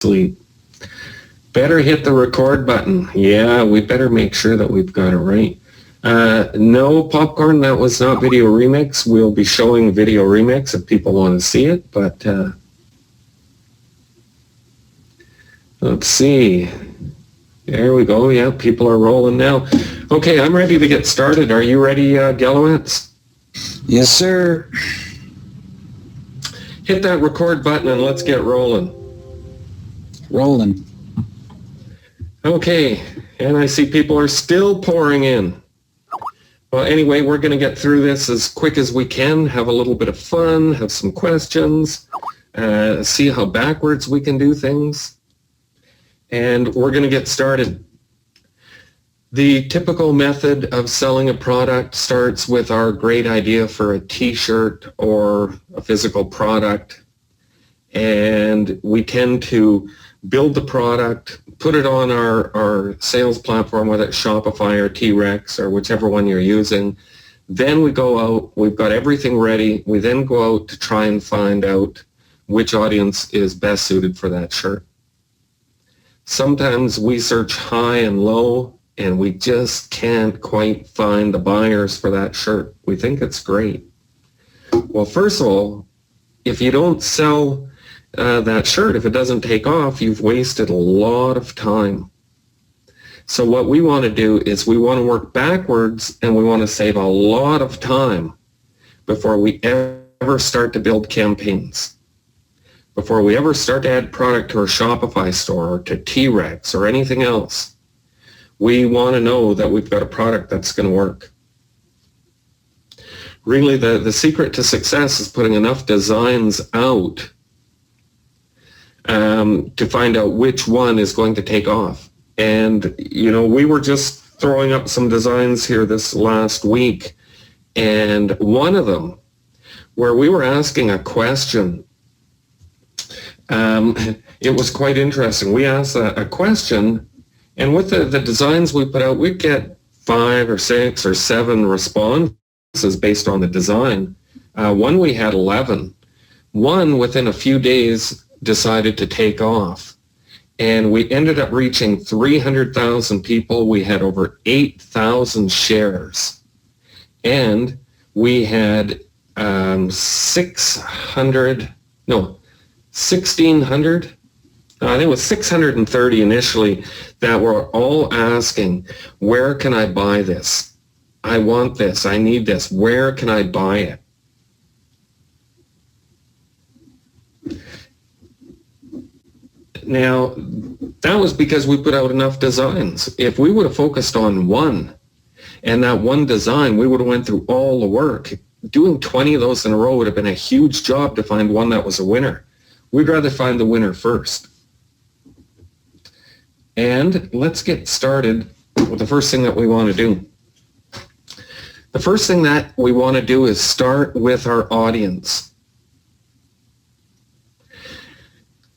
sleep. Better hit the record button. Yeah, we better make sure that we've got it right. No, Popcorn, that was not Video Remix. We'll be showing Video Remix if people want to see it, but let's see. There we go. Yeah, people are rolling now. Okay, I'm ready to get started. Are you ready, Gallowitz? Yes, sir. Hit that record button and let's get rolling. Rolling. Okay, and I see people are still pouring in. Well, anyway, we're going to get through this as quick as we can, have a little bit of fun, have some questions, see how backwards we can do things, and we're going to get started. The typical method of selling a product starts with our great idea for a t-shirt or a physical product, and we tend to build the product, put it on our sales platform, whether it's Shopify or T-Rex or whichever one you're using. Then we go out, we've got everything ready. We then go out to try and find out which audience is best suited for that shirt. Sometimes we search high and low and we just can't quite find the buyers for that shirt. We think it's great. Well, first of all, if you don't sell that shirt, if it doesn't take off, you've wasted a lot of time. So what we want to do is we want to work backwards and we want to save a lot of time before we ever start to build campaigns. Before we ever start to add product to our Shopify store or to T-Rex or anything else, we want to know that we've got a product that's going to work. Really, the secret to success is putting enough designs out to find out which one is going to take off. And, you know, we were just throwing up some designs here this last week, and one of them, where we were asking a question, it was quite interesting. We asked a question, and with the designs we put out, we'd get 5 or 6 or 7 responses based on the design. One we had 11. One within a few days decided to take off. And we ended up reaching 300,000 people. We had over 8,000 shares. And we had 1,600, I think it was 630 initially that were all asking, where can I buy this? I want this. I need this. Where can I buy it? Now, that was because we put out enough designs. If we would have focused on one, and that one design, we would have went through all the work. Doing 20 of those in a row would have been a huge job to find one that was a winner. We'd rather find the winner first. And let's get started with the first thing that we want to do. The first thing that we want to do is start with our audience.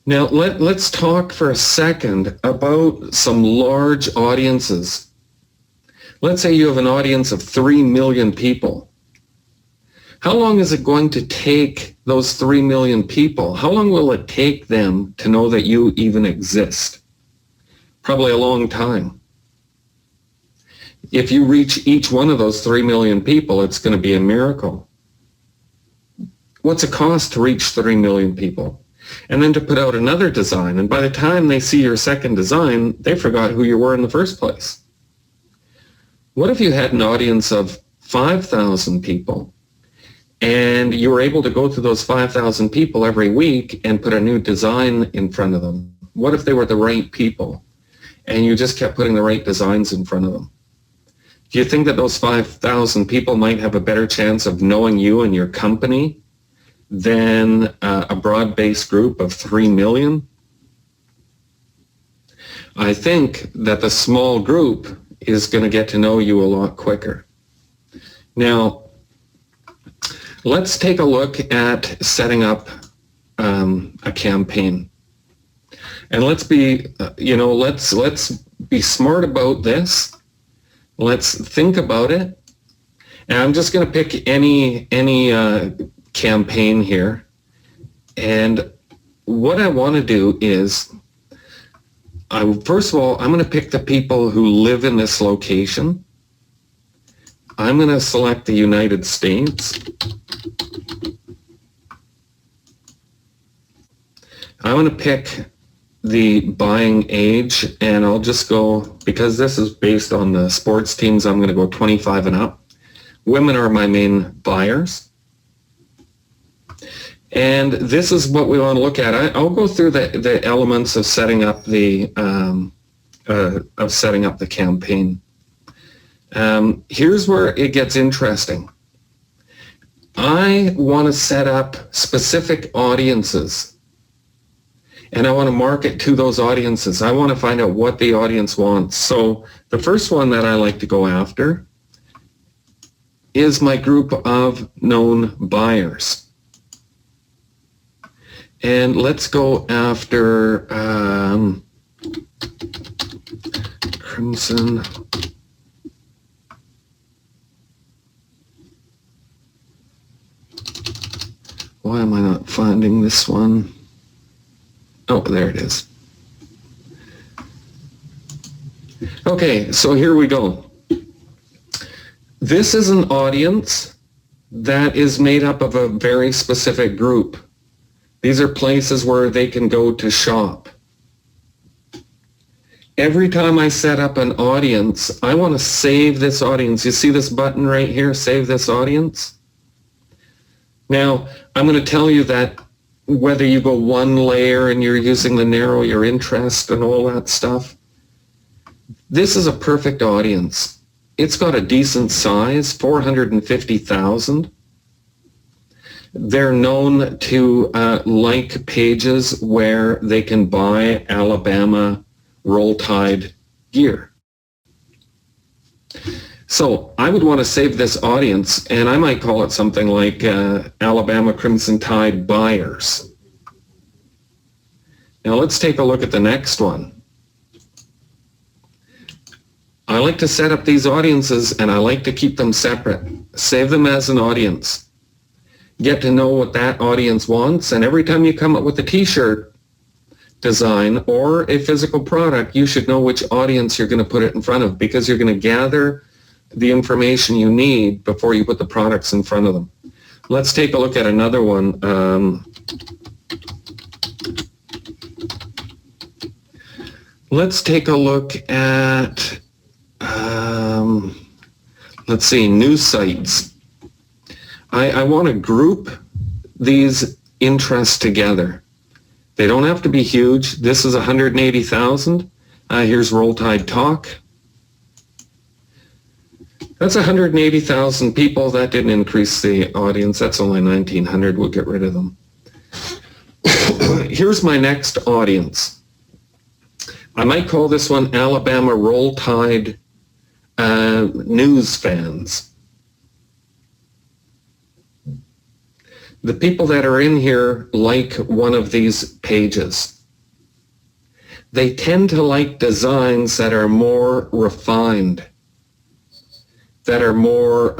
Now, let's talk for a second about some large audiences. Let's say you have an audience of 3 million people. How long is it going to take those 3 million people? How long will it take them to know that you even exist? Probably a long time. If you reach each one of those 3 million people, it's going to be a miracle. What's it cost to reach 3 million people? And then to put out another design, and by the time they see your second design, they forgot who you were in the first place. What if you had an audience of 5,000 people, and you were able to go to those 5,000 people every week and put a new design in front of them? What if they were the right people, and you just kept putting the right designs in front of them? Do you think that those 5,000 people might have a better chance of knowing you and your company than a broad-based group of 3 million? I think that the small group is going to get to know you a lot quicker. Now, let's take a look at setting up a campaign. And let's be, let's be smart about this. Let's think about it. And I'm just going to pick any campaign here. And what I want to do is first of all, I'm going to pick the people who live in this location. I'm going to select the United States. I want to pick the buying age, and I'll just go, because this is based on the sports teams, I'm going to go 25 and up. Women are my main buyers. And this is what we want to look at. I'll go through the elements of setting up the campaign. Here's where it gets interesting. I want to set up specific audiences, and I want to market to those audiences. I want to find out what the audience wants. So the first one that I like to go after is my group of known buyers. And let's go after Crimson. Why am I not finding this one? Oh, there it is. Okay, so here we go. This is an audience that is made up of a very specific group. These are places where they can go to shop. Every time I set up an audience, I want to save this audience. You see this button right here, save this audience? Now, I'm going to tell you that whether you go one layer and you're using the narrow your interest and all that stuff, this is a perfect audience. It's got a decent size, 450,000. They're known to like pages where they can buy Alabama Roll Tide gear. So I would want to save this audience, and I might call it something like Alabama Crimson Tide buyers. Now let's take a look at the next one. I like to set up these audiences, and I like to keep them separate. Save them as an audience. Get to know what that audience wants, and every time you come up with a t-shirt design or a physical product, you should know which audience you're going to put it in front of, because you're going to gather the information you need before you put the products in front of them. Let's take a look at another one. Let's take a look at, let's see, news sites. I want to group these interests together. They don't have to be huge. This is 180,000. Here's Roll Tide Talk. That's 180,000 people. That didn't increase the audience. That's only 1,900. We'll get rid of them. Here's my next audience. I might call this one Alabama Roll Tide news fans. The people that are in here like one of these pages. They tend to like designs that are more refined, that are more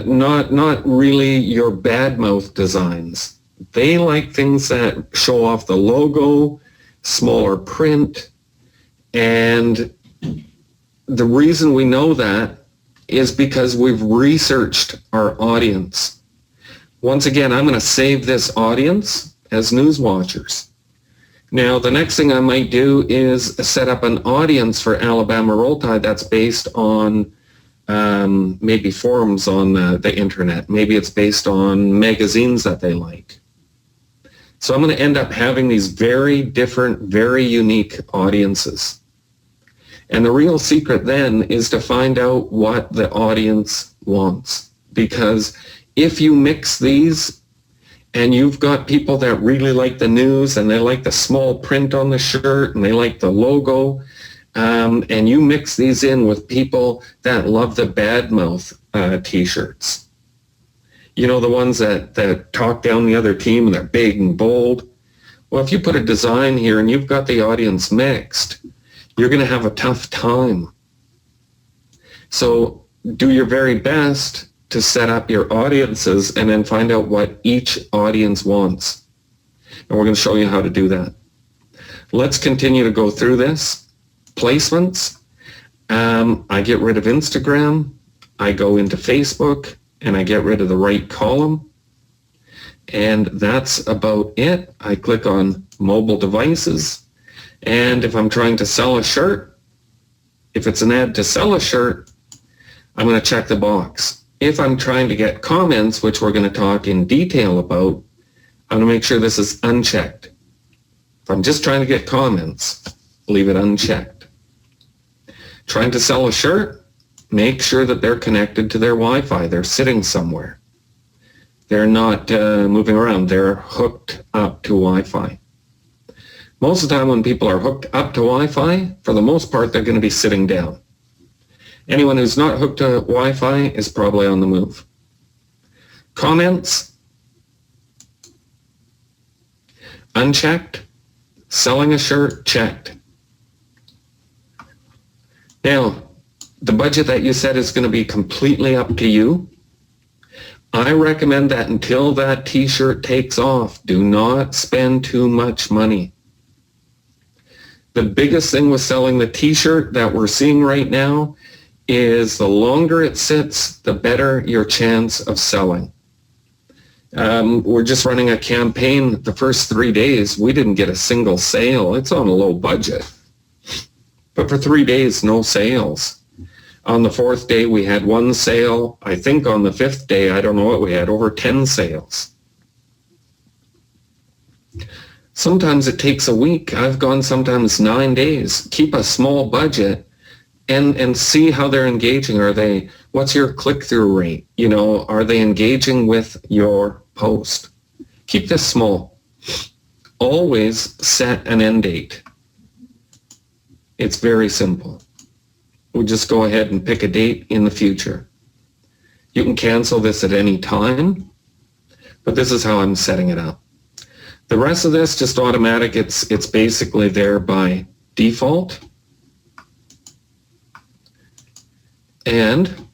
not really your badmouth designs. They like things that show off the logo, smaller print, and the reason we know that is because we've researched our audience. Once again, I'm going to save this audience as news watchers. Now, the next thing I might do is set up an audience for Alabama Roll Tide that's based on maybe forums on the internet. Maybe it's based on magazines that they like. So I'm going to end up having these very different, very unique audiences. And the real secret then is to find out what the audience wants. Because if you mix these and you've got people that really like the news and they like the small print on the shirt and they like the logo, and you mix these in with people that love the badmouth t-shirts, you know, the ones that talk down the other team and they're big and bold. Well, if you put a design here and you've got the audience mixed, you're going to have a tough time. So do your very best to set up your audiences and then find out what each audience wants. And we're going to show you how to do that. let's continue to go through this. Placements. I get rid of Instagram. I go into Facebook and I get rid of the right column. And that's about it. I click on mobile devices. And if I'm trying to sell a shirt, if it's an ad to sell a shirt, I'm going to check the box. If I'm trying to get comments, which we're going to talk in detail about, I'm going to make sure this is unchecked. If I'm just trying to get comments, leave it unchecked. Trying to sell a shirt, make sure that they're connected to their Wi-Fi. They're sitting somewhere. They're not moving around. They're hooked up to Wi-Fi. Most of the time when people are hooked up to Wi-Fi, for the most part, they're going to be sitting down. Anyone who's not hooked to Wi-Fi is probably on the move. Comments, unchecked. Selling a shirt, checked. Now, the budget that you set is going to be completely up to you. I recommend that until that t-shirt takes off, do not spend too much money. The biggest thing with selling the t-shirt that we're seeing right now is the longer it sits, the better your chance of selling. We're just running a campaign. The first 3 days, we didn't get a single sale. It's on a low budget. But for 3 days, no sales. On the 4th day, we had 1 sale. I think on the 5th day, I don't know what we had, over 10 sales. Sometimes it takes a week. I've gone sometimes 9 days. Keep a small budget and see how they're engaging. What's your click-through rate? You know, are they engaging with your post? Keep this small. Always set an end date. It's very simple. We just go ahead and pick a date in the future. You can cancel this at any time, but this is how I'm setting it up. The rest of this, just automatic. It's basically there by default. And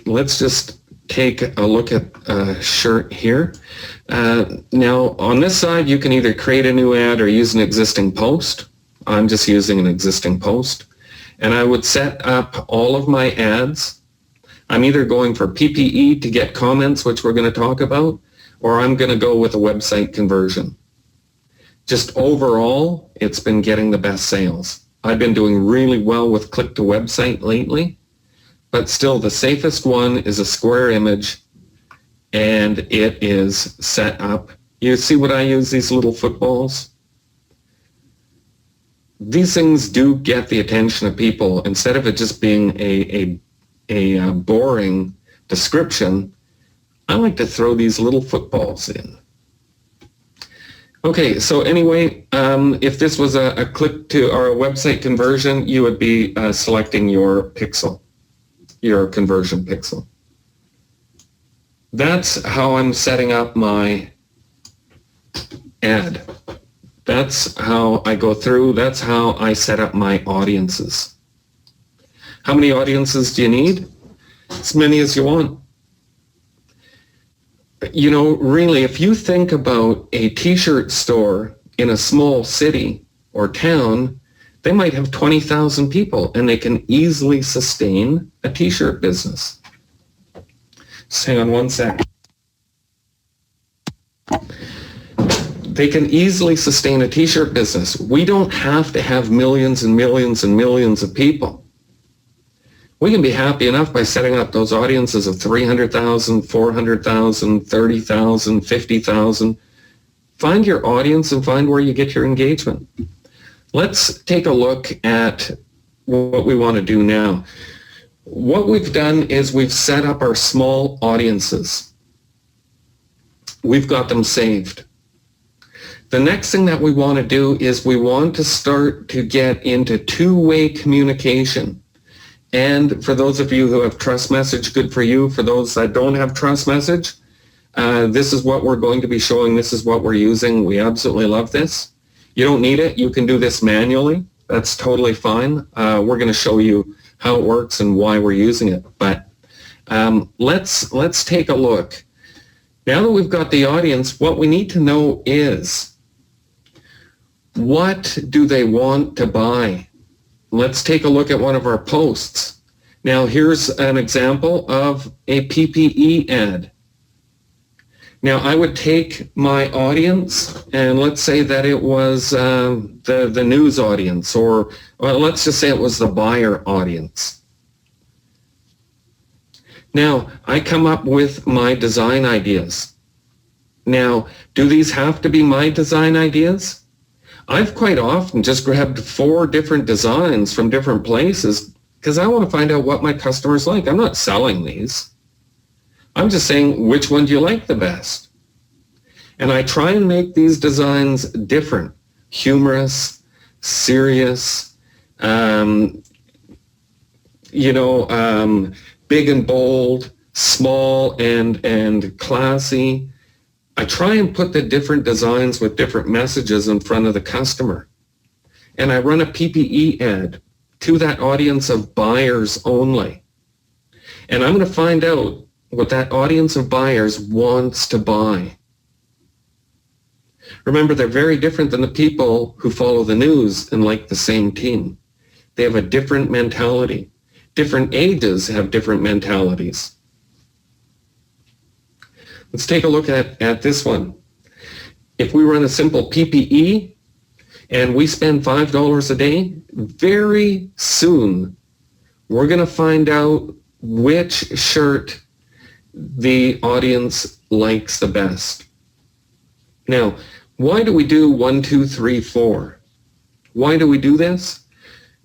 let's just take a look at a shirt here. Now, on this side, you can either create a new ad or use an existing post. I'm just using an existing post. And I would set up all of my ads. I'm either going for PPE to get comments, which we're going to talk about, or I'm going to go with a website conversion. Just overall, it's been getting the best sales. I've been doing really well with click to website lately. But still, the safest one is a square image, and it is set up. You see what I use, these little footballs? These things do get the attention of people. Instead of it just being a boring description, I like to throw these little footballs in. Okay, so anyway, if this was a click to or a website conversion, you would be selecting your pixel. Your conversion pixel. That's how I'm setting up my ad. That's how I go through. That's how I set up my audiences. How many audiences do you need? As many as you want. You know, really, if you think about a t-shirt store in a small city or town, they might have 20,000 people and they can easily sustain a t-shirt business. Just hang on one sec. They can easily sustain a t-shirt business. We don't have to have millions and millions and millions of people. We can be happy enough by setting up those audiences of 300,000, 400,000, 30,000, 50,000. Find your audience and find where you get your engagement. Let's take a look at what we want to do now. What we've done is we've set up our small audiences. We've got them saved. The next thing that we want to do is we want to start to get into two-way communication. And for those of you who have Trust Message, good for you. For those that don't have Trust Message, this is what we're going to be showing. This is what we're using. We absolutely love this. You don't need it. You can do this manually. That's totally fine. We're going to show you how it works and why we're using it. But let's take a look. Now that we've got the audience, what we need to know is What do they want to buy? Let's take a look at one of our posts. Now, here's an example of a PPE ad. Now, I would take my audience, and let's say that it was the news audience, or well, let's just say it was the buyer audience. Now, I come up with my design ideas. Now, do these have to be my design ideas? I've quite often just grabbed 4 different designs from different places because I want to find out what my customers like. I'm not selling these. I'm just saying, which one do you like the best? And I try and make these designs different, humorous, serious, big and bold, small and classy. I try and put the different designs with different messages in front of the customer. And I run a PPE ad to that audience of buyers only. And I'm going to find out what that audience of buyers wants to buy. Remember, they're very different than the people who follow the news and like the same team. They have a different mentality. Different ages have different mentalities. Let's take a look at this one. If we run a simple PPE and we spend $5 a day, very soon we're going to find out which shirt the audience likes the best. Now, why do we do 1, 2, 3, 4? Why do we do this?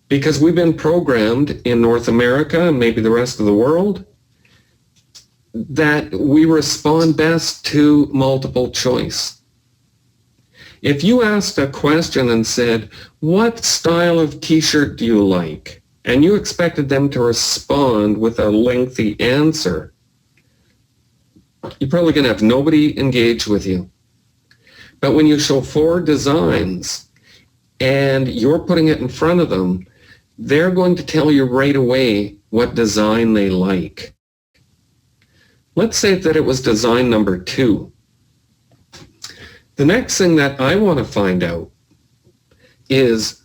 Because we've been programmed in North America and maybe the rest of the world that we respond best to multiple choice. If you asked a question and said, what style of t-shirt do you like? And you expected them to respond with a lengthy answer, you're probably going to have nobody engage with you. But when you show 4 designs and you're putting it in front of them, they're going to tell you right away what design they like. Let's say that it was design number 2. The next thing that I want to find out is,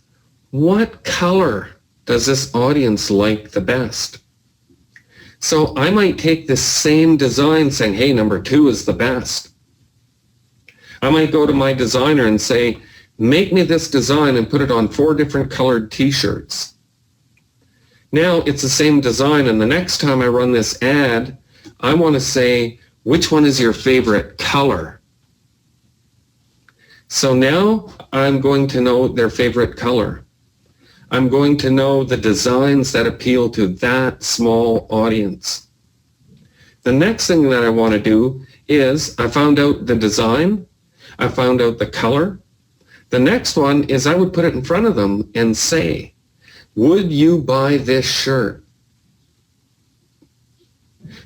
what color does this audience like the best? So I might take the same design saying, hey, number 2 is the best. I might go to my designer and say, make me this design and put it on 4 different colored t-shirts. Now it's the same design, and the next time I run this ad, I want to say, which one is your favorite color? So now I'm going to know their favorite color. I'm going to know the designs that appeal to that small audience. The next thing that I want to do is, I found out the design, I found out the color. The next one is I would put it in front of them and say, would you buy this shirt?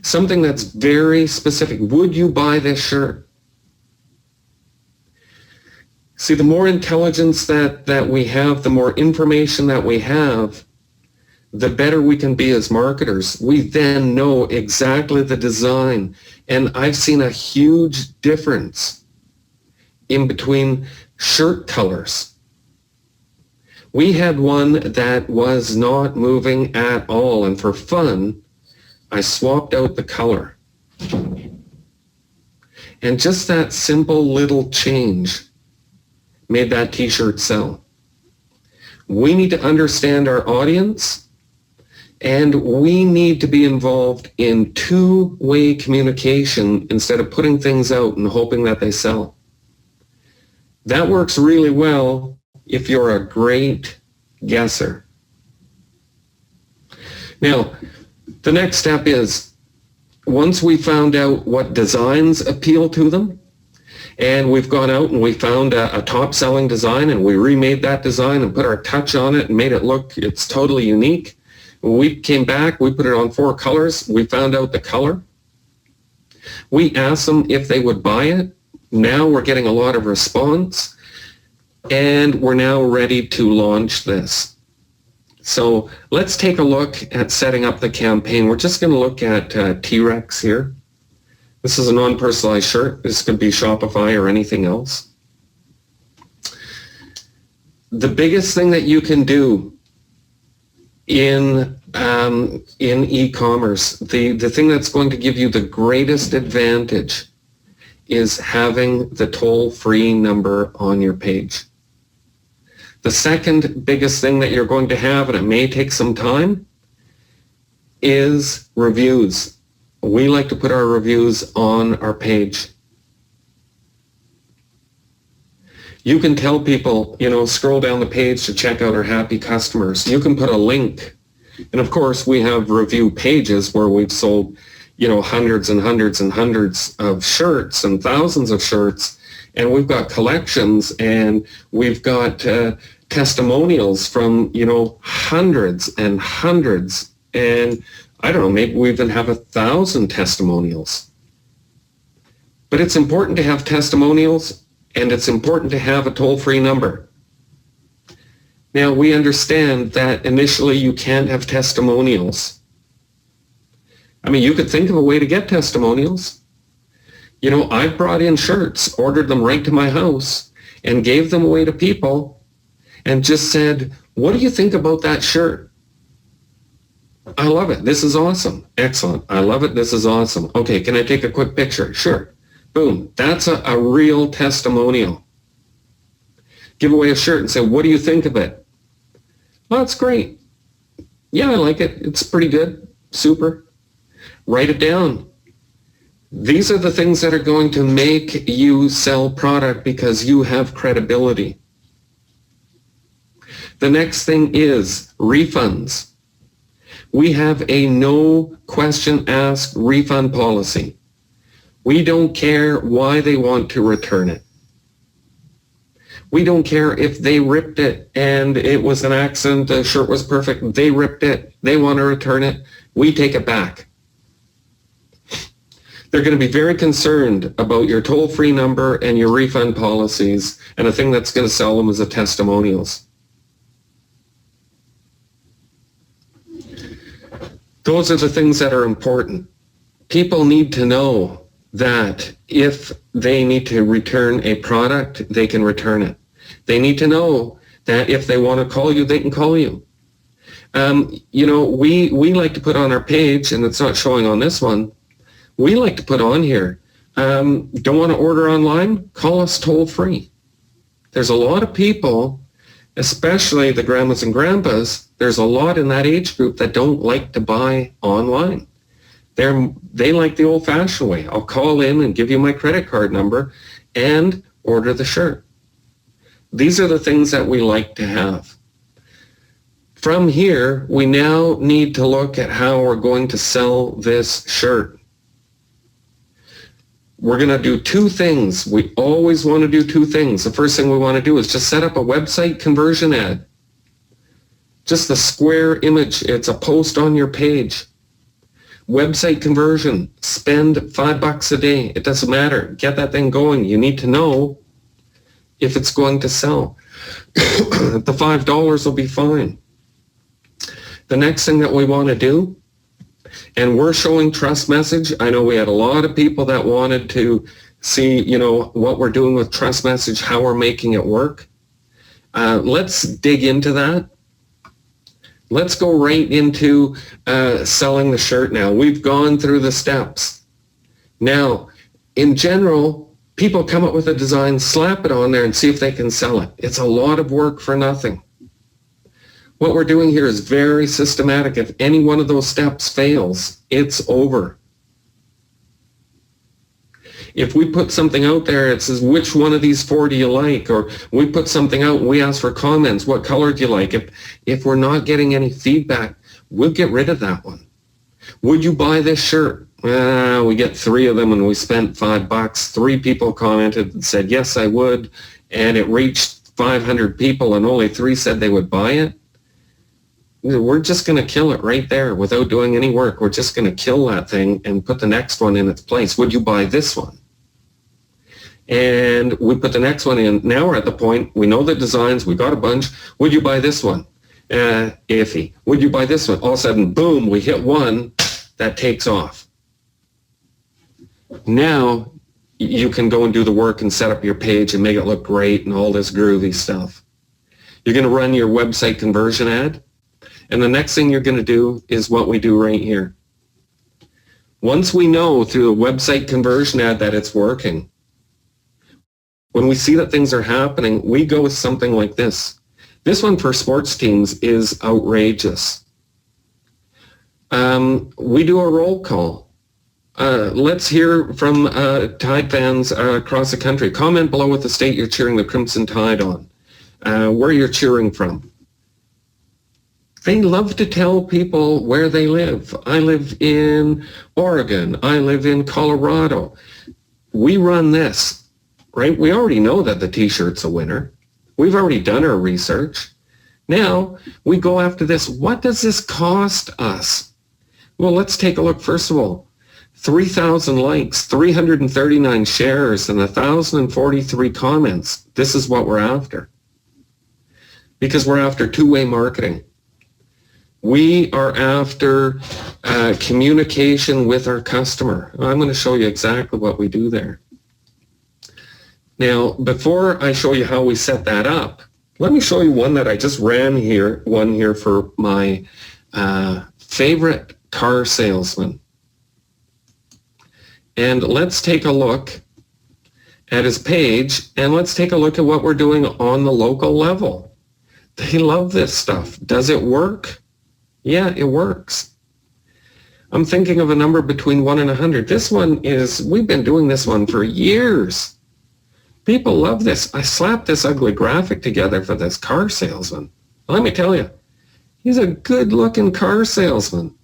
Something that's very specific. Would you buy this shirt? See, the more intelligence that we have, the more information that we have, the better we can be as marketers. We then know exactly the design. And I've seen a huge difference in between shirt colors. We had one that was not moving at all, and for fun, I swapped out the color. And just that simple little change made that t-shirt sell. We need to understand our audience, and we need to be involved in two-way communication instead of putting things out and hoping that they sell. That works really well if you're a great guesser. Now, the next step is, once we found out what designs appeal to them, and we've gone out and we found a top-selling design and we remade that design and put our touch on it and made it look, it's totally unique. We came back, we put it on 4 colors, we found out the color. We asked them if they would buy it. Now we're getting a lot of response, and we're now ready to launch this. So let's take a look at setting up the campaign. We're just going to look at T-Rex here. This is a non-personalized shirt. This could be Shopify or anything else. the biggest thing that you can do in e-commerce, the thing that's going to give you the greatest advantage is having the toll-free number on your page. The second biggest thing that you're going to have, and it may take some time, is reviews. We like to put our reviews on our page. You can tell people, scroll down the page to check out our happy customers. You can put a link. And of course, we have review pages where we've sold, hundreds and hundreds and hundreds of shirts and thousands of shirts. And we've got collections and we've got testimonials from, hundreds and hundreds. And I don't know, maybe we even have 1,000 testimonials. But it's important to have testimonials. And it's important to have a toll-free number. Now, we understand that initially you can't have testimonials. I mean, you could think of a way to get testimonials. I've brought in shirts, ordered them right to my house, and gave them away to people, and just said, what do you think about that shirt? I love it. This is awesome. Excellent. I love it. This is awesome. Okay, can I take a quick picture? Sure. Boom, that's a real testimonial. Give away a shirt and say, what do you think of it? Well, that's great. Yeah, I like it. It's pretty good. Super. Write it down. These are the things that are going to make you sell product because you have credibility. The next thing is refunds. We have a no question asked refund policy. We don't care why they want to return it. We don't care if they ripped it and it was an accident, the shirt was perfect, they ripped it, they want to return it, we take it back. They're going to be very concerned about your toll-free number and your refund policies, and the thing that's going to sell them is the testimonials. Those are the things that are important. People need to know that if they need to return a product, they can return it. They need to know that if they want to call you, they can call you. We like to put on our page, and it's not showing on this one, we like to put on here, don't want to order online? Call us toll free. There's a lot of people, especially the grandmas and grandpas, there's a lot in that age group that don't like to buy online. They like the old-fashioned way. I'll call in and give you my credit card number and order the shirt. These are the things that we like to have. From here, we now need to look at how we're going to sell this shirt. We're going to do two things. We always want to do two things. The first thing we want to do is just set up a website conversion ad. Just the square image. It's a post on your page. Website conversion, spend $5 a day. It doesn't matter. Get that thing going. You need to know if it's going to sell. The $5 will be fine. The next thing that we want to do, and we're showing Trust Message. I know we had a lot of people that wanted to see, what we're doing with Trust Message, how we're making it work. Let's dig into that. Let's go right into selling the shirt now. We've gone through the steps. Now, in general, people come up with a design, slap it on there, and see if they can sell it. It's a lot of work for nothing. What we're doing here is very systematic. If any one of those steps fails, it's over. If we put something out there, it says, which one of these four do you like? Or we put something out and we ask for comments, what color do you like? If we're not getting any feedback, we'll get rid of that one. Would you buy this shirt? We get 3 of them and we spent $5. 3 people commented and said, yes, I would. And it reached 500 people and only 3 said they would buy it. We're just going to kill it right there without doing any work. We're just going to kill that thing and put the next one in its place. Would you buy this one? And we put the next one in. Now we're at the point, we know the designs, we got a bunch. Would you buy this one? Iffy. Would you buy this one? All of a sudden, boom, we hit one that takes off. Now you can go and do the work and set up your page and make it look great and all this groovy stuff. You're going to run your website conversion ad. And the next thing you're going to do is what we do right here. Once we know through a website conversion ad that it's working, when we see that things are happening, we go with something like this. This one for sports teams is outrageous. We do a roll call. Let's hear from Tide fans across the country. Comment below with the state you're cheering the Crimson Tide on, where you're cheering from. They love to tell people where they live. I live in Oregon. I live in Colorado. We run this, right? We already know that the t-shirt's a winner. We've already done our research. Now we go after this. What does this cost us? Well, let's take a look. First of all, 3,000 likes, 339 shares, and 1,043 comments. This is what we're after. Because we're after two-way marketing. We are after communication with our customer. I'm going to show you exactly what we do there. Now, before I show you how we set that up, let me show you one that I just ran here, one here for my favorite car salesman. And let's take a look at his page, and let's take a look at what we're doing on the local level. They love this stuff. Does it work? Yeah, it works. I'm thinking of a number between 1 and 100. This one is, we've been doing this one for years. People love this. I slapped this ugly graphic together for this car salesman. Let me tell you, he's a good-looking car salesman.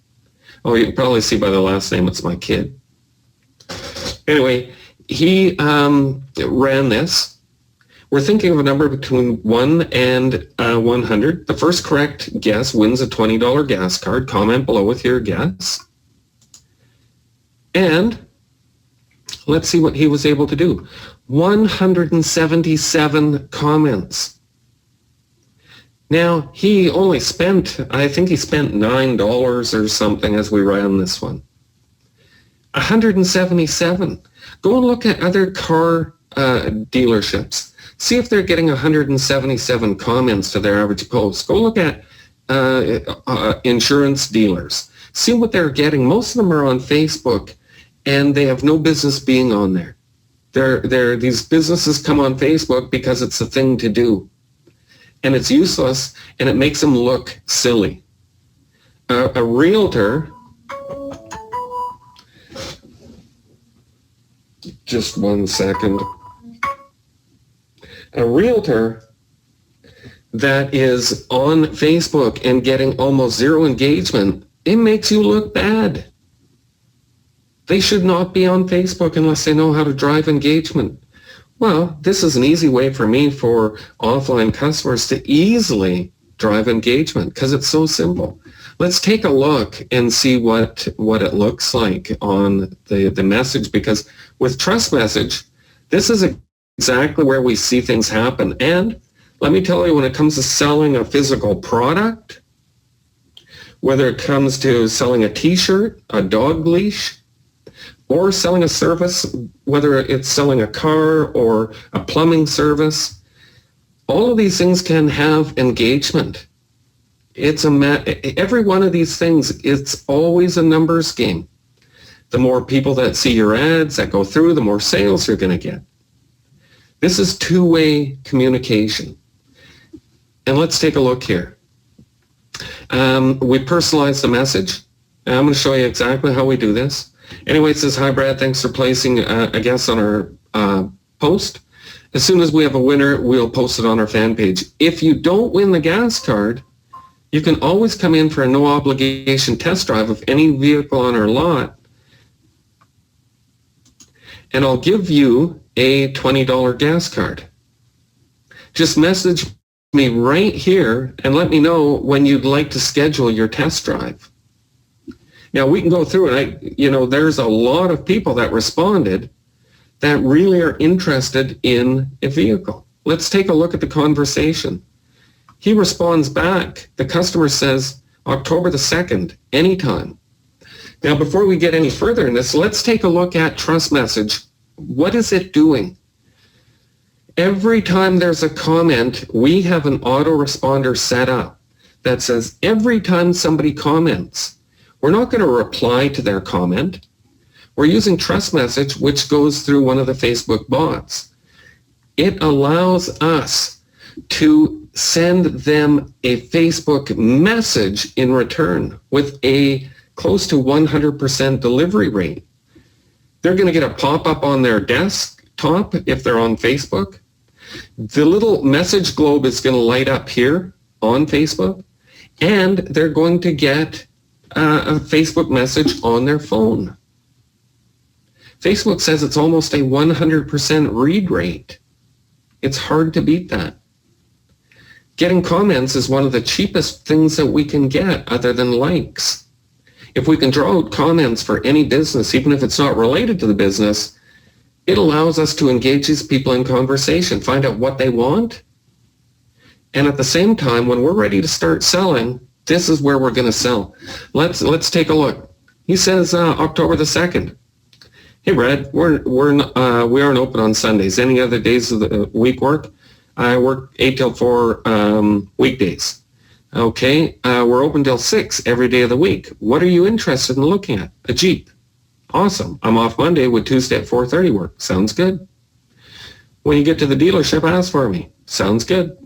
Oh, you can probably see by the last name, it's my kid. Anyway, he ran this. We're thinking of a number between 1 and 100. The first correct guess wins a $20 gas card. Comment below with your guess. And let's see what he was able to do. 177 comments. Now, he only spent, I think he spent $9 or something as we ran this one. 177. Go and look at other car dealerships. See if they're getting 177 comments to their average post. Go look at insurance dealers. See what they're getting. Most of them are on Facebook, and they have no business being on there. These businesses come on Facebook because it's a thing to do. And it's useless, and it makes them look silly. A realtor... Just 1 second. A realtor that is on Facebook and getting almost zero engagement, it makes you look bad. They should not be on Facebook unless they know how to drive engagement. Well, this is an easy way for me for offline customers to easily drive engagement because it's so simple. Let's take a look and see what it looks like on the message, because with Trust Message, this is exactly where we see things happen. And let me tell you, when it comes to selling a physical product, whether it comes to selling a t-shirt, a dog leash, or selling a service, whether it's selling a car or a plumbing service, all of these things can have engagement. Every one of these things, it's always a numbers game. The more people that see your ads, that go through, the more sales you're going to get. This is two-way communication. And let's take a look here. We personalize the message. And I'm going to show you exactly how we do this. Anyway, it says, "Hi, Brad. Thanks for placing a guess on our post. As soon as we have a winner, we'll post it on our fan page. If you don't win the gas card, you can always come in for a no-obligation test drive of any vehicle on our lot, and I'll give you a $20 gas card. Just message me right here and let me know when you'd like to schedule your test drive." Now, we can go through it. There's a lot of people that responded that really are interested in a vehicle. Let's take a look at the conversation. He responds back. The customer says, October the 2nd, anytime. Now, before we get any further in this, let's take a look at Trust Message. What is it doing? Every time there's a comment, we have an autoresponder set up that says every time somebody comments, we're not going to reply to their comment. We're using Trust Message, which goes through one of the Facebook bots. It allows us to send them a Facebook message in return with a close to 100% delivery rate. They're going to get a pop-up on their desktop if they're on Facebook. The little message globe is going to light up here on Facebook, and they're going to get a Facebook message on their phone. Facebook says it's almost a 100% read rate. It's hard to beat that. Getting comments is one of the cheapest things that we can get other than likes. If we can draw out comments for any business, even if it's not related to the business, it allows us to engage these people in conversation, find out what they want. And at the same time, when we're ready to start selling, this is where we're going to sell. Let's take a look. He says October the 2nd. Hey, Brad, we aren't open on Sundays. Any other days of the week work? I work 8 till 4 weekdays. Okay, we're open till 6 every day of the week. What are you interested in looking at? A Jeep. Awesome. I'm off Monday with Tuesday at 4:30 work. Sounds good. When you get to the dealership, ask for me. Sounds good.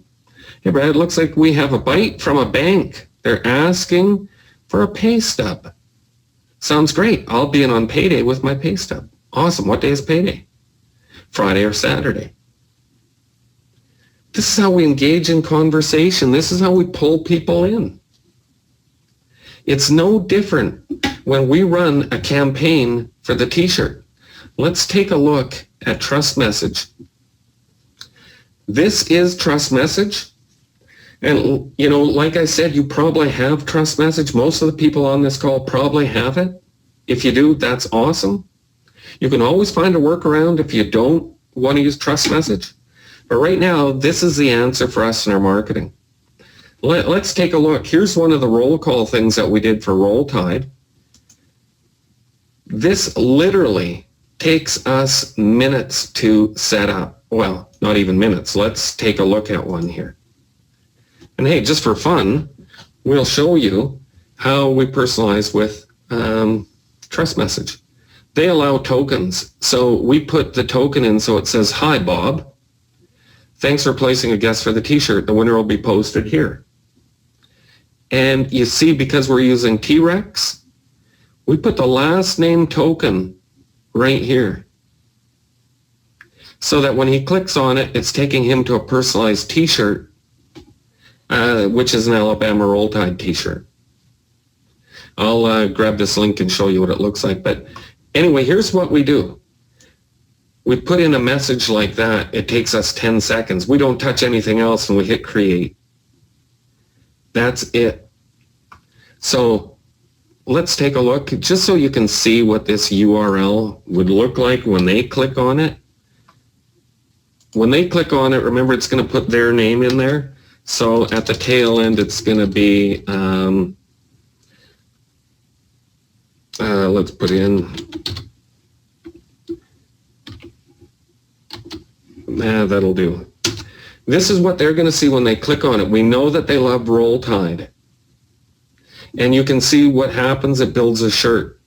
Hey, Brad, it looks like we have a bite from a bank. They're asking for a pay stub. Sounds great. I'll be in on payday with my pay stub. Awesome. What day is payday? Friday or Saturday. This is how we engage in conversation. This is how we pull people in. It's no different when we run a campaign for the t-shirt. Let's take a look at Trust Message. This is Trust Message. And, you know, like I said, you probably have Trust Message. Most of the people on this call probably have it. If you do, that's awesome. You can always find a workaround if you don't want to use Trust Message. But right now, this is the answer for us in our marketing. Let's take a look. Here's one of the roll call things that we did for Roll Tide. This literally takes us minutes to set up. Well, not even minutes. Let's take a look at one here. And hey, just for fun, we'll show you how we personalize with Trust Message. They allow tokens. So we put the token in so it says, "Hi, Bob. Thanks for placing a guess for the t-shirt. The winner will be posted here." And you see, because we're using T-Rex, we put the last name token right here. So that when he clicks on it, it's taking him to a personalized t-shirt, which is an Alabama Roll Tide t-shirt. I'll grab this link and show you what it looks like. But anyway, here's what we do. We put in a message like that. It takes us 10 seconds. We don't touch anything else and we hit create. That's it. So let's take a look just so you can see what this URL would look like when they click on it. When they click on it, remember it's going to put their name in there. So at the tail end, it's going to be, let's put in, that'll do. This is what they're going to see when they click on it. We know that they love Roll Tide. And you can see what happens. It builds a shirt.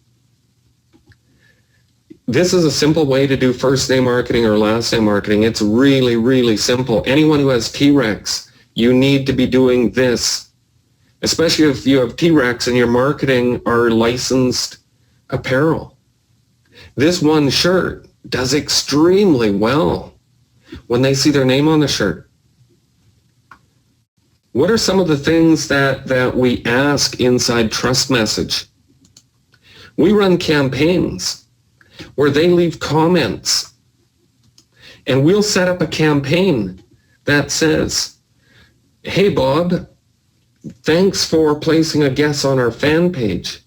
This is a simple way to do first name marketing or last name marketing. It's really, really simple. Anyone who has T-Rex, you need to be doing this, especially if you have T-Rex and your marketing are licensed apparel. This one shirt does extremely well when they see their name on the shirt. What are some of the things that we ask inside Trust Message? We run campaigns where they leave comments, and we'll set up a campaign that says, "Hey, Bob, thanks for placing a guess on our fan page.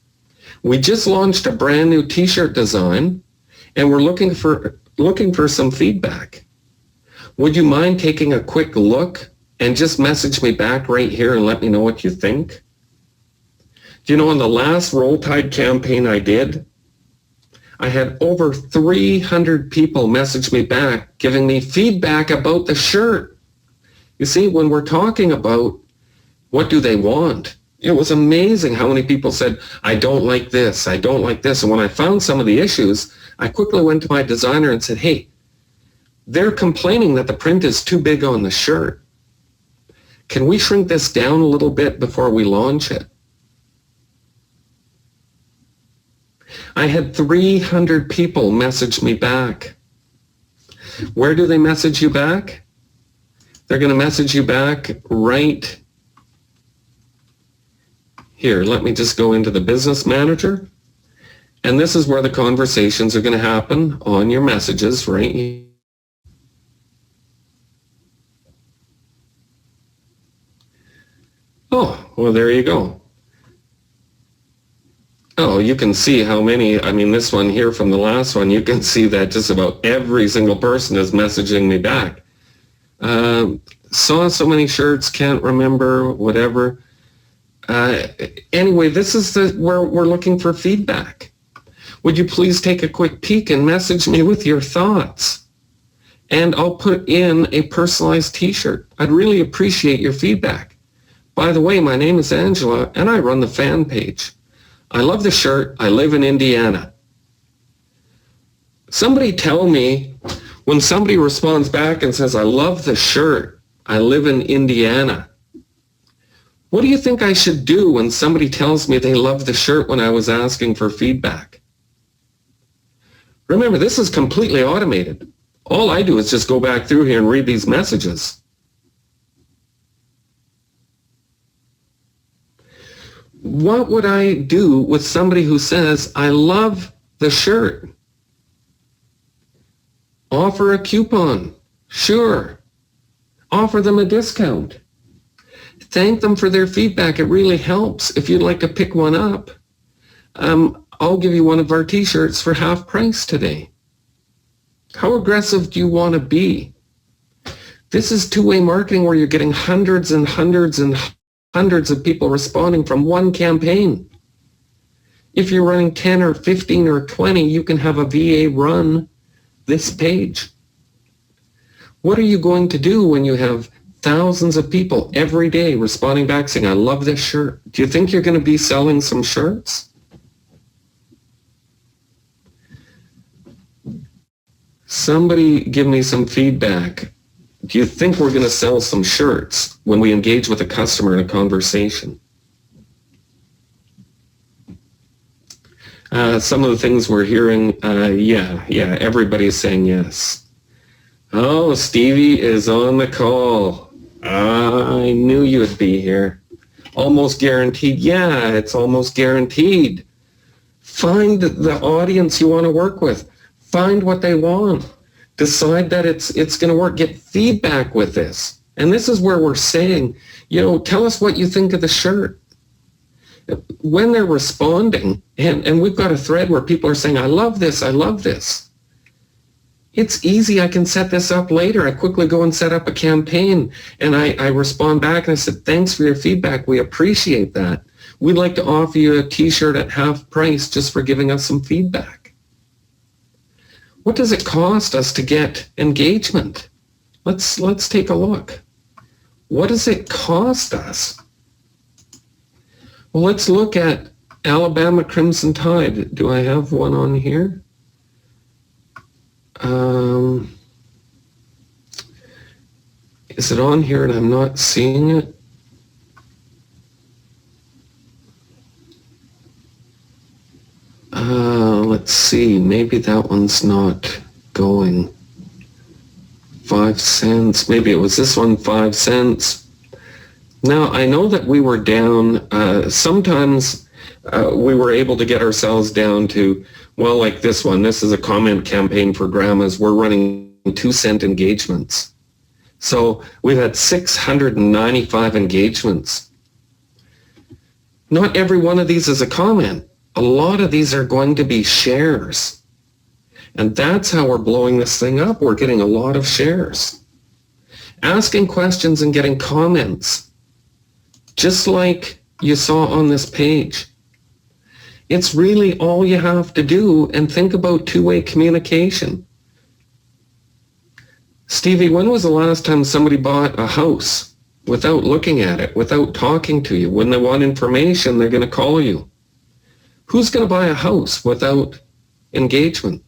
We just launched a brand new t-shirt design, and we're looking for some feedback. Would you mind taking a quick look and just message me back right here and let me know what you think?" Do you know, on the last Roll Tide campaign I did, I had over 300 people message me back, giving me feedback about the shirt. You see, when we're talking about what do they want, it was amazing how many people said, I don't like this, I don't like this. And when I found some of the issues, I quickly went to my designer and said, hey, they're complaining that the print is too big on the shirt. Can we shrink this down a little bit before we launch it? I had 300 people message me back. Where do they message you back? They're going to message you back right here. Let me just go into the Business Manager. And this is where the conversations are going to happen on your messages right here. Oh, well, there you go. Oh, you can see how many, I mean, this one here from the last one, you can see that just about every single person is messaging me back. Saw so many shirts, can't remember, whatever. Anyway, this is where we're looking for feedback. Would you please take a quick peek and message me with your thoughts? And I'll put in a personalized t-shirt. I'd really appreciate your feedback. By the way, my name is Angela, and I run the fan page. I love the shirt. I live in Indiana. Somebody tell me when somebody responds back and says, I love the shirt. I live in Indiana. What do you think I should do when somebody tells me they love the shirt when I was asking for feedback? Remember, this is completely automated. All I do is just go back through here and read these messages. What would I do with somebody who says, I love the shirt? Offer a coupon. Sure. Offer them a discount. Thank them for their feedback. It really helps. If you'd like to pick one up, I'll give you one of our t-shirts for half price today. How aggressive do you want to be? This is two-way marketing where you're getting hundreds and hundreds and hundreds of people responding from one campaign. If you're running 10 or 15 or 20, you can have a VA run this page. What are you going to do when you have thousands of people every day responding back saying, I love this shirt? Do you think you're going to be selling some shirts? Somebody give me some feedback. Do you think we're going to sell some shirts when we engage with a customer in a conversation? Some of the things we're hearing, yeah, everybody's saying yes. Oh, Stevie is on the call. I knew you'd be here. Almost guaranteed. Yeah, it's almost guaranteed. Find the audience you want to work with. Find what they want. Decide that it's going to work. Get feedback with this. And this is where we're saying, tell us what you think of the shirt. When they're responding, and we've got a thread where people are saying, I love this, I love this. It's easy. I can set this up later. I quickly go and set up a campaign, and I respond back and I said, thanks for your feedback. We appreciate that. We'd like to offer you a t-shirt at half price just for giving us some feedback. What does it cost us to get engagement? Let's take a look. What does it cost us? Well, let's look at Alabama Crimson Tide. Do I have one on here? Is it on here and I'm not seeing it? Let's see. Maybe that one's not going. 5 cents. Maybe it was this one, 5 cents. Now, I know that we were down. Sometimes we were able to get ourselves down to, well, like this one. This is a comment campaign for grandmas. We're running 2-cent engagements. So we've had 695 engagements. Not every one of these is a comment. A lot of these are going to be shares. And that's how we're blowing this thing up. We're getting a lot of shares. Asking questions and getting comments, just like you saw on this page. It's really all you have to do, and think about two-way communication. Stevie, when was the last time somebody bought a house without looking at it, without talking to you? When they want information, they're going to call you. Who's going to buy a house without engagement,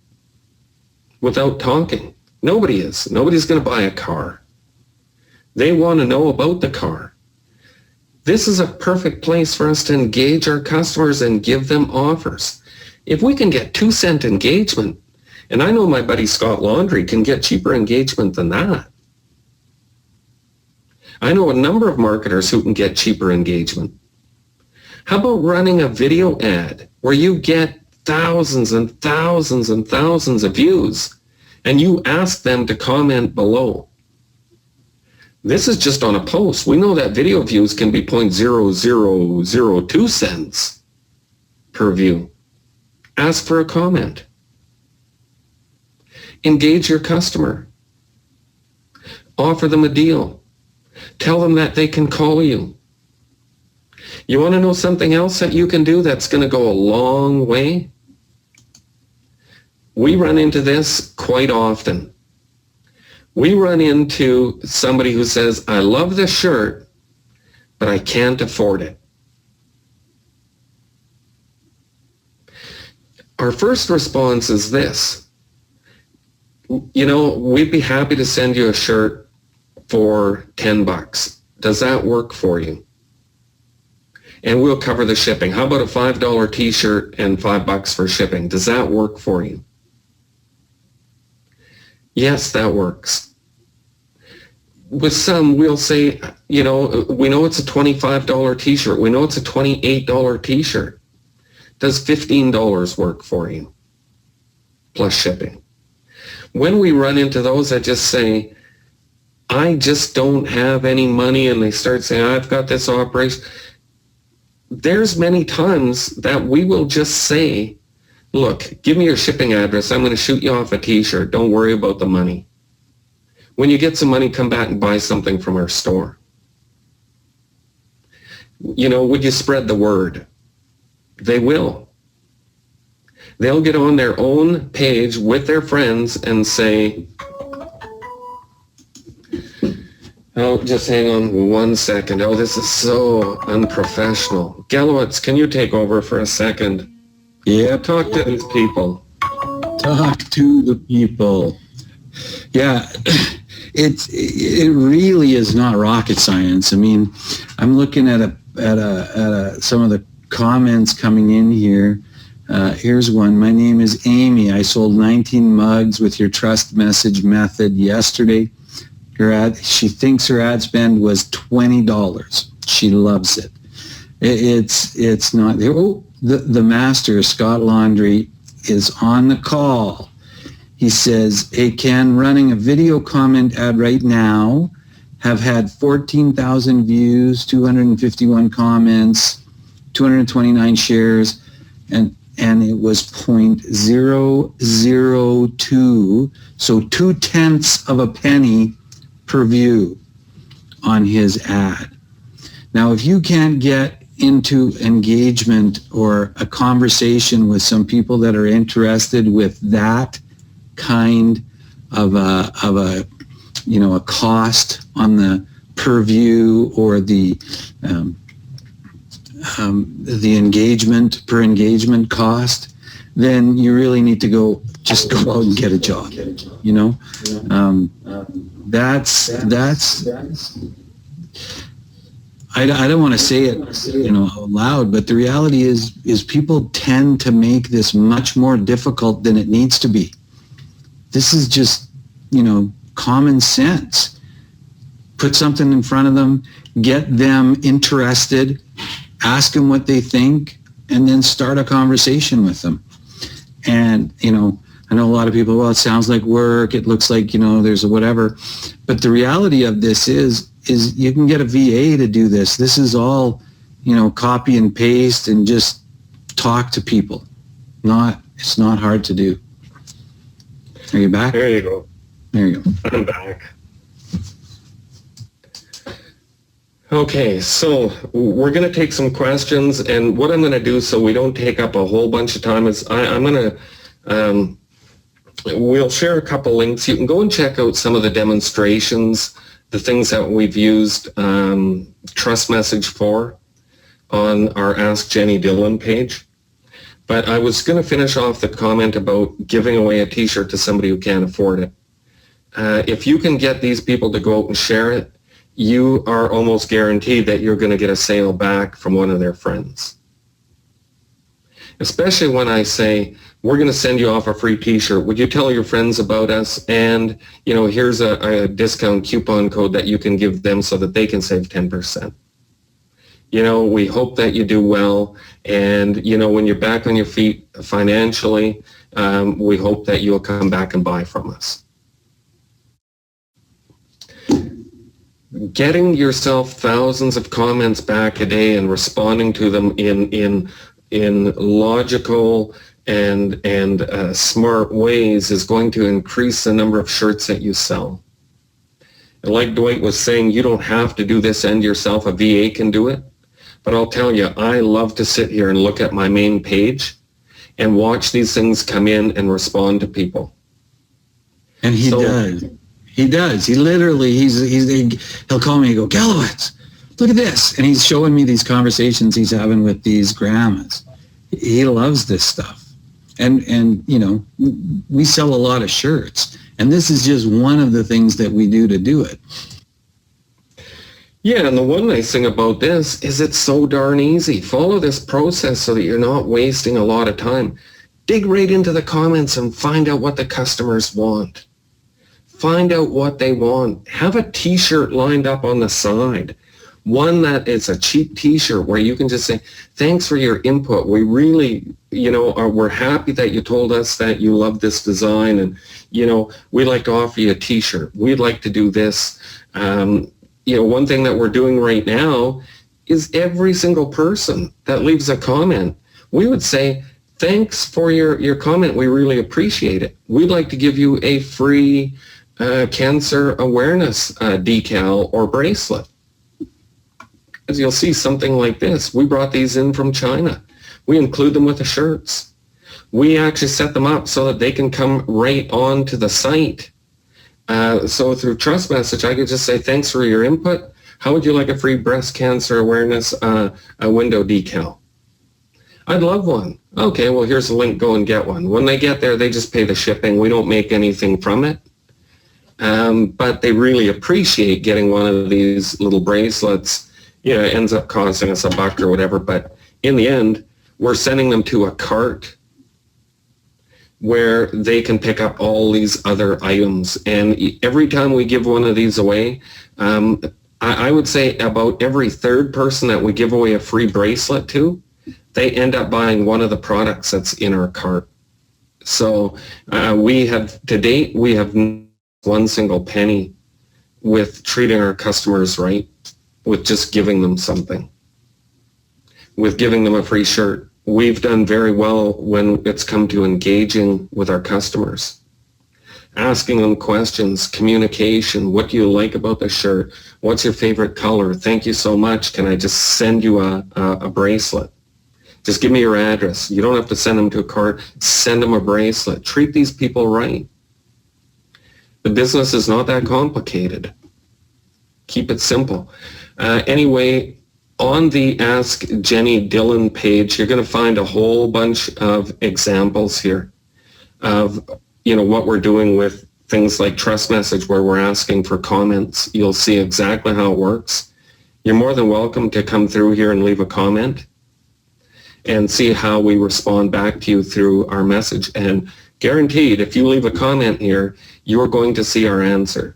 without talking? Nobody is. Nobody's going to buy a car. They want to know about the car. This is a perfect place for us to engage our customers and give them offers. If we can get 2-cent engagement, and I know my buddy Scott Laundry can get cheaper engagement than that. I know a number of marketers who can get cheaper engagement. How about running a video ad where you get thousands and thousands and thousands of views, and you ask them to comment below? This is just on a post. We know that video views can be 0.0002 cents per view. Ask for a comment. Engage your customer. Offer them a deal. Tell them that they can call you. You want to know something else that you can do that's going to go a long way? We run into this quite often. We run into somebody who says, I love this shirt, but I can't afford it. Our first response is this. You know, we'd be happy to send you a shirt for $10. Does that work for you? And we'll cover the shipping. How about a $5 t-shirt and $5 for shipping? Does that work for you? Yes, that works. With some, we'll say, you know, we know it's a $25 t-shirt. We know it's a $28 t-shirt. Does $15 work for you? Plus shipping. When we run into those, I just say, I just don't have any money, and they start saying, I've got this operation. There's many times that we will just say, look, give me your shipping address. I'm going to shoot you off a t-shirt. Don't worry about the money. When you get some money, come back and buy something from our store. You know, would you spread the word? They will. They'll get on their own page with their friends and say, oh, just hang on 1 second. Oh, this is so unprofessional. Gallowitz, can you take over for a second? Yeah, Talk to these people. talk to the people. Yeah, it really is not rocket science. I mean, I'm looking at some of the comments coming in here. Here's one. My name is Amy. I sold 19 mugs with your trust message method yesterday. She thinks her ad spend was $20. She loves it. It's not. Oh, the master, Scott Laundry, is on the call. He says, hey, Ken, running a video comment ad right now. Have had 14,000 views, 251 comments, 229 shares, and it was 0.002, so 0.2 of a penny per view on his ad. Now, if you can't get into engagement or a conversation with some people that are interested with that kind of a cost on the per view or the engagement per engagement cost, then you really need to go out and get a job. You know, that's. I don't want to say it, out loud, but the reality is people tend to make this much more difficult than it needs to be. This is just, common sense. Put something in front of them, get them interested, ask them what they think, and then start a conversation with them. And, I know a lot of people, well, it sounds like work, it looks like, there's a whatever. But the reality of this is you can get a VA to do this. This is all, copy and paste and just talk to people. It's not hard to do. Are you back? There you go. There you go. I'm back. Okay, so we're going to take some questions, and what I'm going to do so we don't take up a whole bunch of time is I'm going to, we'll share a couple links. You can go and check out some of the demonstrations, the things that we've used Trust Message for on our Ask Jenny Dillon page. But I was going to finish off the comment about giving away a t-shirt to somebody who can't afford it. If you can get these people to go out and share it, you are almost guaranteed that you're going to get a sale back from one of their friends. Especially when I say, we're going to send you off a free t-shirt. Would you tell your friends about us? And, you know, here's a discount coupon code that you can give them so that they can save 10%. You know, we hope that you do well. And, you know, when you're back on your feet financially, we hope that you'll come back and buy from us. Getting yourself thousands of comments back a day and responding to them in logical and smart ways is going to increase the number of shirts that you sell. And like Dwight was saying, you don't have to do this end yourself. A VA can do it. But I'll tell you, I love to sit here and look at my main page and watch these things come in and respond to people. And he does. He does. He literally, he'll call me and go, Gallowitz, look at this. And he's showing me these conversations he's having with these grandmas. He loves this stuff. And you know, we sell a lot of shirts. And this is just one of the things that we do to do it. Yeah, and the one nice thing about this is it's so darn easy. Follow this process so that you're not wasting a lot of time. Dig right into the comments and find out what the customers want. Find out what they want. Have a t-shirt lined up on the side. One that is a cheap t-shirt where you can just say, thanks for your input. We really, you know, we're happy that you told us that you love this design, and, you know, we'd like to offer you a t-shirt. We'd like to do this. You know, one thing that we're doing right now is every single person that leaves a comment, we would say, thanks for your comment. We really appreciate it. We'd like to give you a free cancer awareness decal or bracelet. As you'll see, something like this. We brought these in from China. We include them with the shirts. We actually set them up so that they can come right on to the site. So through Trust Message, I could just say, thanks for your input. How would you like a free breast cancer awareness a window decal? I'd love one. Okay, well, here's a link. Go and get one. When they get there, they just pay the shipping. We don't make anything from it. But they really appreciate getting one of these little bracelets. You know, it ends up costing us $1 or whatever. But in the end, we're sending them to a cart where they can pick up all these other items. And every time we give one of these away, I would say about every third person that we give away a free bracelet to, they end up buying one of the products that's in our cart. So we have, to date, we have one single penny with treating our customers right, with just giving them something, with giving them a free shirt. We've done very well when it's come to engaging with our customers, asking them questions, communication. What do you like about the shirt? What's your favorite color? Thank you so much. Can I just send you a bracelet? Just give me your address. You don't have to send them to a cart. Send them a bracelet. Treat these people right. The business is not that complicated. Keep it simple. Anyway, on the Ask Jenny Dillon page, you're going to find a whole bunch of examples here of, you know, what we're doing with things like Trust Message, where we're asking for comments. You'll see exactly how it works. You're more than welcome to come through here and leave a comment and see how we respond back to you through our message. And guaranteed, if you leave a comment here, you're going to see our answer.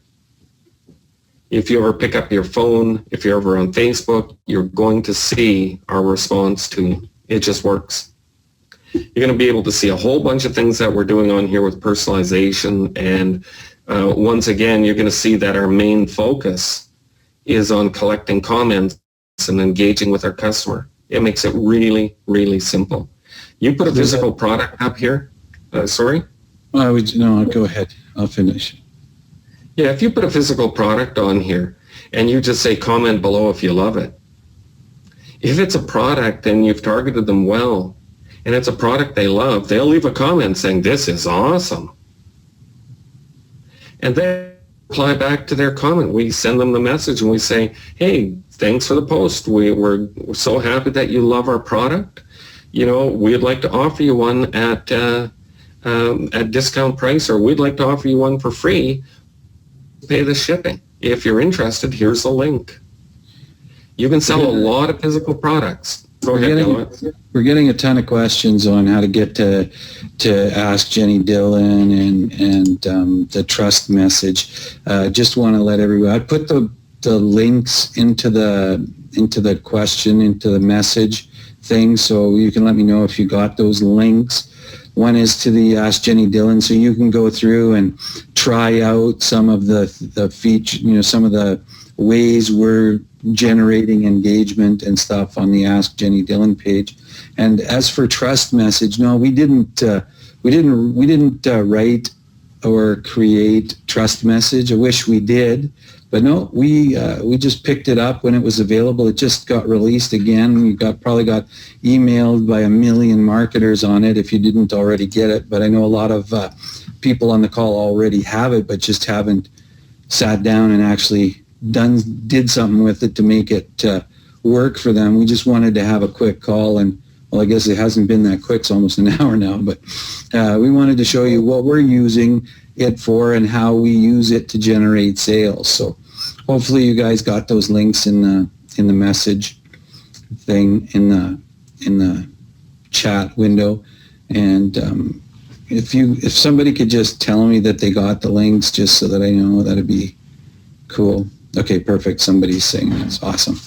If you ever pick up your phone, if you're ever on Facebook, you're going to see our response to you. It just works. You're going to be able to see a whole bunch of things that we're doing on here with personalization. And once again, you're going to see that our main focus is on collecting comments and engaging with our customer. It makes it really, really simple. You put a physical product up here. Sorry? No, go ahead. I'll finish. Yeah, if you put a physical product on here, And you just say comment below if you love it. If it's a product and you've targeted them well, and it's a product they love, they'll leave a comment saying, this is awesome. And then reply back to their comment. We send them the message and we say, hey, thanks for the post. We're so happy that you love our product. You know, we'd like to offer you one at discount price, or we'd like to offer you one for free. Pay the shipping. If you're interested, here's the link. You can sell a lot of physical products. We're getting a ton of questions on how to get to Ask Jenny Dillon and the trust message. Just want to let everyone. I put the links into the question, into the message thing, so you can let me know if you got those links. One is to the Ask Jenny Dillon, so you can go through and try out some of the feature, you know, some of the ways we're generating engagement and stuff on the Ask Jenny Dillon page. And as for trust message, no, we didn't write or create trust message. I wish we did, but no, we just picked it up when it was available. It just got released again. We probably got emailed by a million marketers on it if you didn't already get it. But I know a lot of people on the call already have it, but just haven't sat down and actually did something with it to make it work for them. We just wanted to have a quick call, and well, I guess it hasn't been that quick. It's almost an hour now, but we wanted to show you what we're using it for and how we use it to generate sales. So hopefully you guys got those links in the message thing in the chat window. And if somebody could just tell me that they got the links, just so that I know, that'd be cool. Okay, perfect. Somebody's saying that's awesome.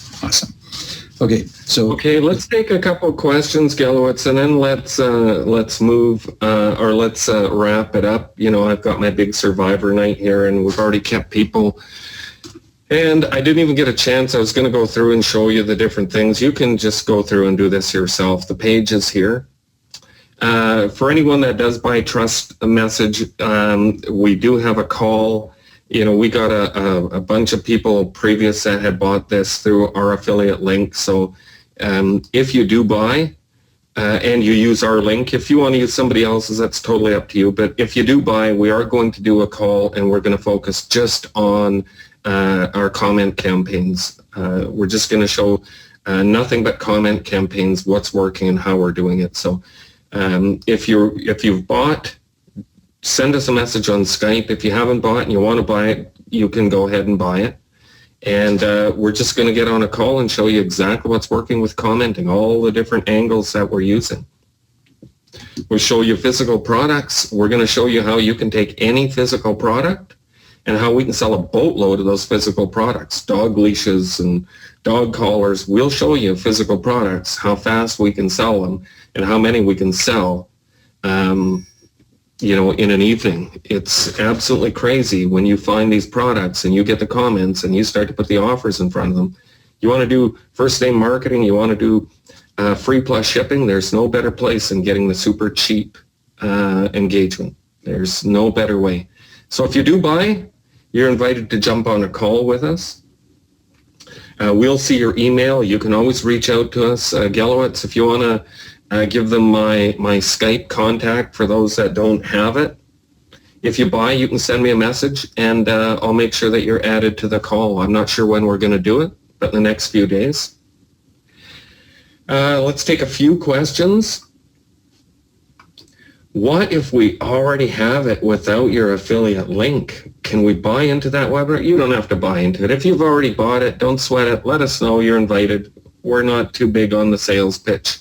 Okay, so let's take a couple of questions, Gelowitz, and then let's move or let's wrap it up. You know, I've got my big Survivor night here, and we've already kept people. And I didn't even get a chance. I was going to go through and show you the different things. You can just go through and do this yourself. The page is here. For anyone that does buy trust message, we do have a call. You know, we got a bunch of people previous that had bought this through our affiliate link. So if you do buy and you use our link, if you want to use somebody else's, that's totally up to you. But if you do buy, we are going to do a call, and we're going to focus just on our comment campaigns. We're just going to show nothing but comment campaigns, what's working and how we're doing it. So if you've bought, send us a message on Skype. If you haven't bought and you want to buy it, you can go ahead and buy it. And we're just going to get on a call and show you exactly what's working with commenting, all the different angles that we're using. We'll show you physical products. We're going to show you how you can take any physical product and how we can sell a boatload of those physical products, dog leashes and dog collars. We'll show you physical products, how fast we can sell them and how many we can sell. You know, in an evening. It's absolutely crazy when you find these products and you get the comments and you start to put the offers in front of them. You want to do first name marketing, you want to do free plus shipping, there's no better place than getting the super cheap engagement. There's no better way. So if you do buy, you're invited to jump on a call with us. We'll see your email. You can always reach out to us. Gelowitz, if you want to give them my Skype contact for those that don't have it. If you buy, you can send me a message, and I'll make sure that you're added to the call. I'm not sure when we're going to do it, but in the next few days. Let's take a few questions. What if we already have it without your affiliate link? Can we buy into that webinar? You don't have to buy into it. If you've already bought it, don't sweat it. Let us know you're invited. We're not too big on the sales pitch.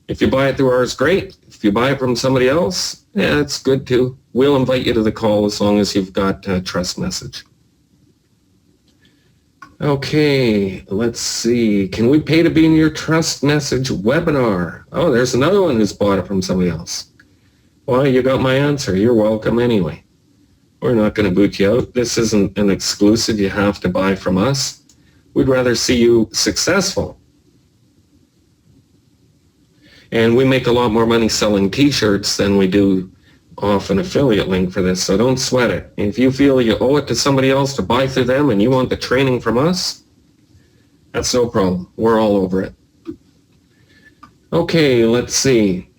If you buy it through ours, great. If you buy it from somebody else, yeah, it's good too. We'll invite you to the call as long as you've got a trust message. Okay, let's see. Can we pay to be in your trust message webinar? Oh, there's another one who's bought it from somebody else. Well, you got my answer. You're welcome anyway. We're not going to boot you out. This isn't an exclusive you have to buy from us. We'd rather see you successful. And we make a lot more money selling t-shirts than we do off an affiliate link for this, so don't sweat it. If you feel you owe it to somebody else to buy through them and you want the training from us, that's no problem. We're all over it. Okay, let's see.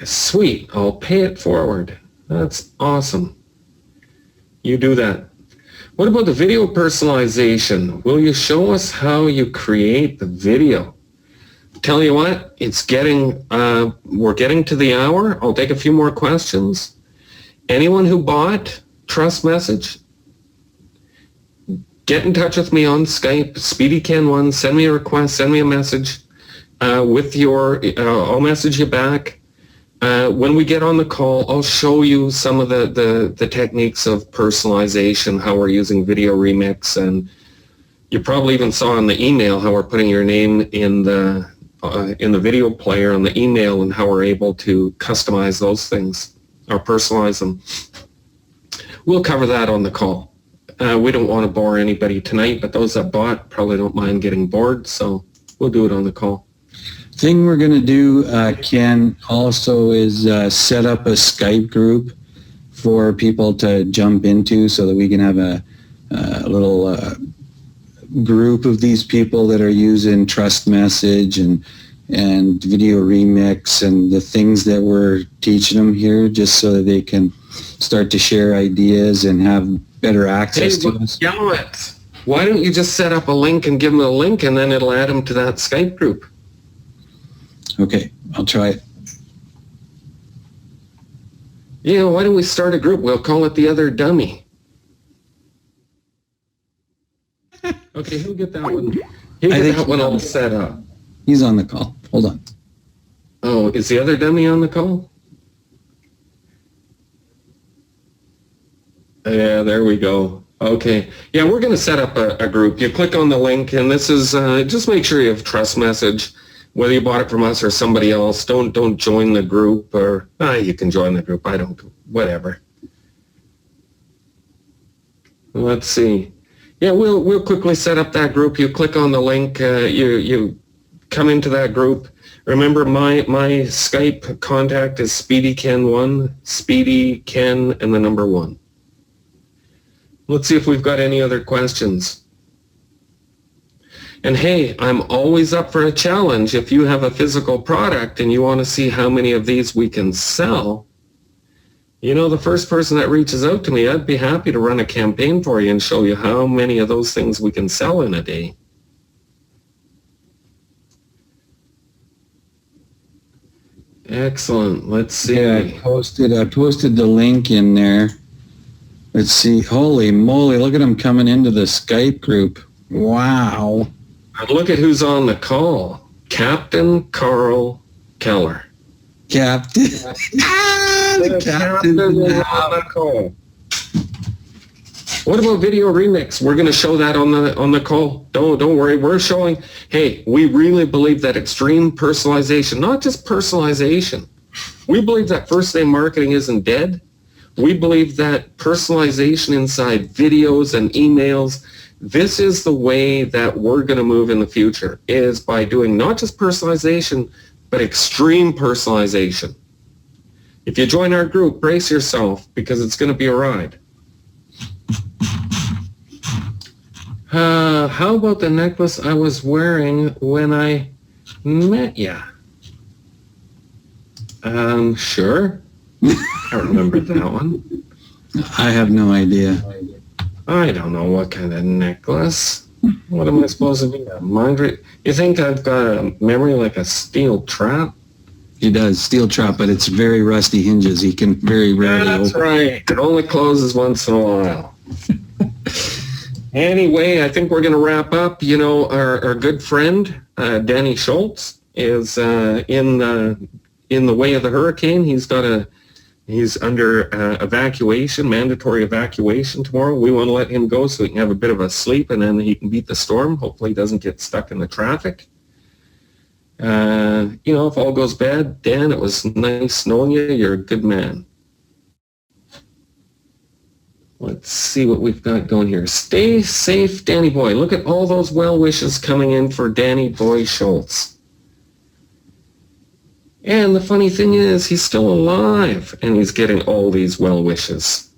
Sweet, I'll pay it forward. That's awesome. You do that. What about the video personalization? Will you show us how you create the video? Tell you what, we're getting to the hour. I'll take a few more questions. Anyone who bought, trust message. Get in touch with me on Skype, SpeedyCan1, send me a request, send me a message I'll message you back. When we get on the call, I'll show you some of the techniques of personalization, how we're using Video Remix, and you probably even saw in the email how we're putting your name in the video player on the email and how we're able to customize those things or personalize them. We'll cover that on the call. We don't want to bore anybody tonight, but those that bought probably don't mind getting bored, so we'll do it on the call. Thing we're going to do, Ken, also is set up a Skype group for people to jump into so that we can have a little group of these people that are using Trust Message and Video Remix and the things that we're teaching them here, just so that they can start to share ideas and have better access to us. Why don't you just set up a link and give them a link, and then it'll add them to that Skype group? Okay, I'll try it. Yeah, why don't we start a group? We'll call it The Other Dummy. Okay, who'll get that one? He'll get that one all set up. He's on the call. Hold on. Oh, is The Other Dummy on the call? Yeah, there we go. Okay. Yeah, we're going to set up a group. You click on the link, and this is, just make sure you have Trust Message. Whether you bought it from us or somebody else, don't join the group, or you can join the group. I don't, whatever. Let's see. Yeah, we'll quickly set up that group. You click on the link. You come into that group. Remember, my Skype contact is SpeedyCan1, SpeedyCan and the number 1. Let's see if we've got any other questions. And hey, I'm always up for a challenge. If you have a physical product and you want to see how many of these we can sell, the first person that reaches out to me, I'd be happy to run a campaign for you and show you how many of those things we can sell in a day. Excellent. Let's see. Yeah, I posted the link in there. Let's see. Holy moly, look at them coming into the Skype group. Wow. And look at who's on the call. Captain Carl Keller. Captain. The captain on the call. What about Video Remix? We're going to show that on the call. Don't worry. We're showing, hey, we really believe that extreme personalization, not just personalization. We believe that first-day marketing isn't dead. We believe that personalization inside videos and emails, this is the way that we're going to move in the future, is by doing not just personalization, but extreme personalization. If you join our group, brace yourself, because it's going to be a ride. How about the necklace I was wearing when I met ya? Sure. I remember that one. I have no idea. I don't know what kind of necklace. What am I supposed to be? A mind read? You think I've got a memory like a steel trap? He does, steel trap, but it's very rusty hinges. He can very rarely That's open. right. It only closes once in a while. Anyway, I think we're going to wrap up. Our good friend, Danny Schultz, is in the way of the hurricane. He's under evacuation, mandatory evacuation tomorrow. We want to let him go so he can have a bit of a sleep, and then he can beat the storm. Hopefully he doesn't get stuck in the traffic. If all goes bad, Dan, it was nice knowing you. You're a good man. Let's see what we've got going here. Stay safe, Danny Boy. Look at all those well wishes coming in for Danny Boy Schultz. And the funny thing is, he's still alive, and he's getting all these well wishes.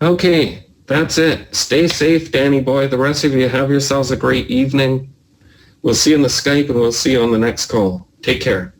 Okay, that's it. Stay safe, Danny boy. The rest of you, have yourselves a great evening. We'll see you in the Skype, and we'll see you on the next call. Take care.